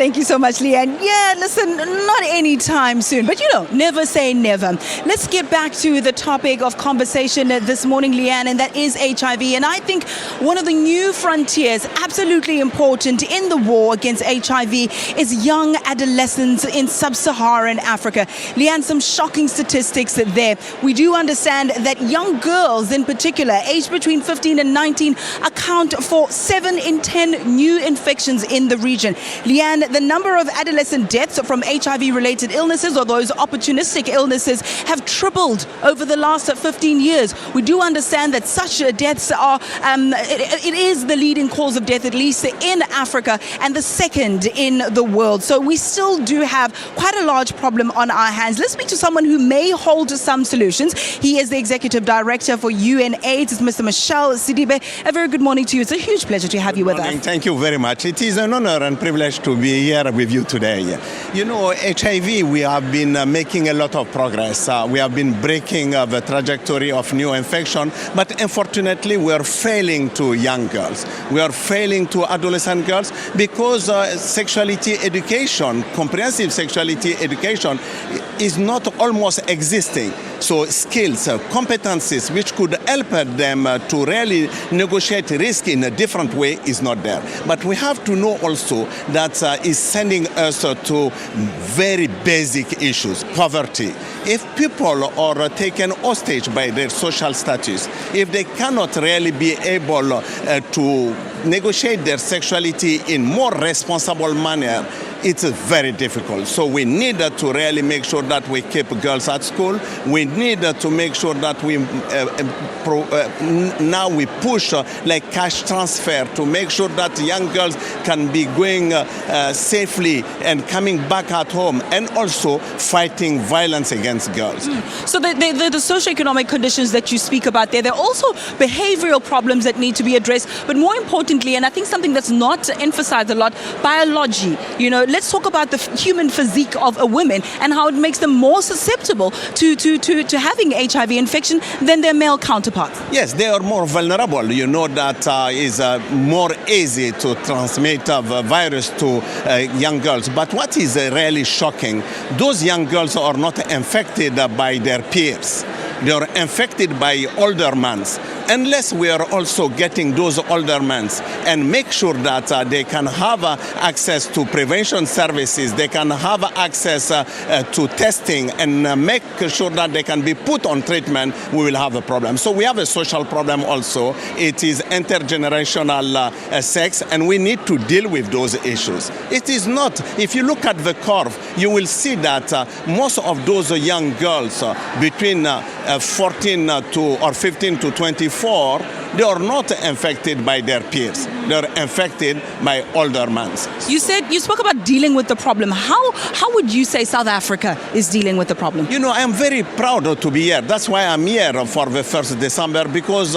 Thank you so much, Leanne. Yeah, listen, not anytime soon, but never say never. Let's get back to the topic of conversation this morning, Leanne, and that is HIV. And I think one of the new frontiers, absolutely important in the war against HIV, is young adolescents in sub-Saharan Africa. Leanne, some shocking statistics there. We do understand that young girls in particular, aged between 15 and 19, account for 7 in 10 new infections in the region. Leanne, the number of adolescent deaths from HIV-related illnesses or those opportunistic illnesses have tripled over the last 15 years. We do understand that such deaths are, it is the leading cause of death, at least in Africa, and the second in the world. So we still do have quite a large problem on our hands. Let's speak to someone who may hold some solutions. He is the Executive Director for UNAIDS. It's Mr. Michel Sedibe. A very good morning to you. It's a huge pleasure to have you with us. Thank you very much. It is an honor and privilege to be here with you today. HIV, we have been making a lot of progress. We have been breaking the trajectory of new infection, but unfortunately we are failing to young girls. We are failing to adolescent girls because sexuality education, comprehensive sexuality education is not almost existing. So skills, competencies which could help them to really negotiate risk in a different way is not there. But we have to know also that is sending us to very basic issues, poverty. If people are taken hostage by their social status, if they cannot really be able to negotiate their sexuality in more responsible manner, it's very difficult. So we need to really make sure that we keep girls at school. We need to make sure that we now we push like cash transfer to make sure that young girls can be going safely and coming back at home, and also fighting violence against girls. So the socioeconomic conditions that you speak about there are also behavioral problems that need to be addressed, but more importantly, and I think something that's not emphasized a lot, biology. Let's talk about the human physique of a woman and how it makes them more susceptible to having HIV infection than their male counterparts. Yes, they are more vulnerable. That is more easy to transmit the virus to young girls. But what is really shocking, those young girls are not infected by their peers. They are infected by older men. Unless we are also getting those older men and make sure that they can have access to prevention services, they can have access to testing, and make sure that they can be put on treatment, we will have a problem. So we have a social problem also. It is intergenerational sex, and we need to deal with those issues. It is not, if you look at the curve, you will see that most of those young girls between 14 or 15 to 24, they are not infected by their peers. They are infected by older men. You spoke about dealing with the problem. How would you say South Africa is dealing with the problem? I am very proud to be here. That's why I'm here for the 1st December, because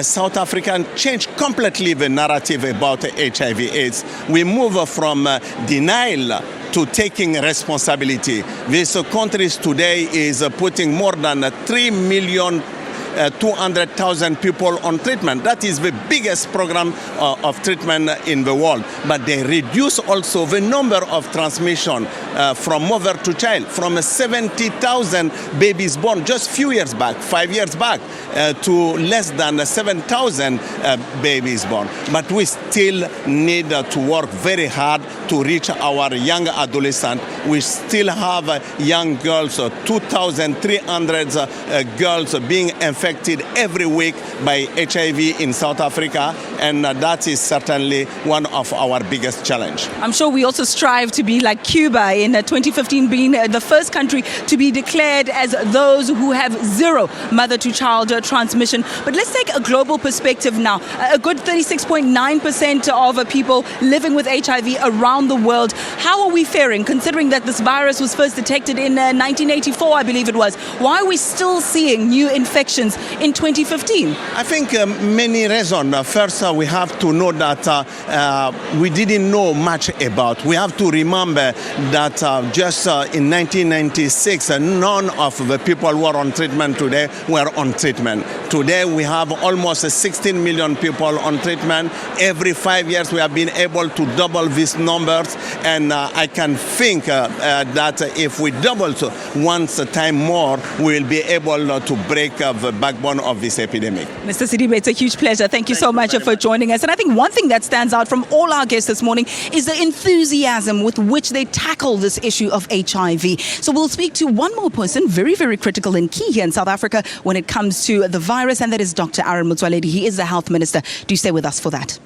South Africa changed completely the narrative about HIV/AIDS. We move from denial to taking responsibility. This country today is putting more than 3,200,000 people on treatment. That is the biggest program of treatment in the world. But they reduce also the number of transmission from mother to child, from 70,000 babies born just few years back, 5 years back, to less than 7,000 babies born. But we still need to work very hard to reach our young adolescents. We still have young girls, 2,300 girls being infected every week by HIV in South Africa, and that is certainly one of our biggest challenges. I'm sure we also strive to be like Cuba in 2015, being the first country to be declared as those who have zero mother-to-child transmission. But let's take a global perspective now. A good 36.9% of people living with HIV around the world. How are we faring, considering that this virus was first detected in 1984, I believe it was? Why are we still seeing new infections in 2015? I think many reasons. First, we have to know that we didn't know much about. We have to remember that just in 1996, none of the people who are on treatment today were on treatment. Today we have almost 16 million people on treatment. Every 5 years we have been able to double these numbers, and I can think that if we double once a time more, we will be able to break the backbone of this epidemic. Mr. Sedibe, it's a huge pleasure. Thank you so much for joining us. And I think one thing that stands out from all our guests this morning is the enthusiasm with which they tackle this issue of HIV. So we'll speak to one more person, very, very critical and key here in South Africa when it comes to the virus, and that is Dr. Aaron Motsoaledi. He is the health minister. Do stay with us for that.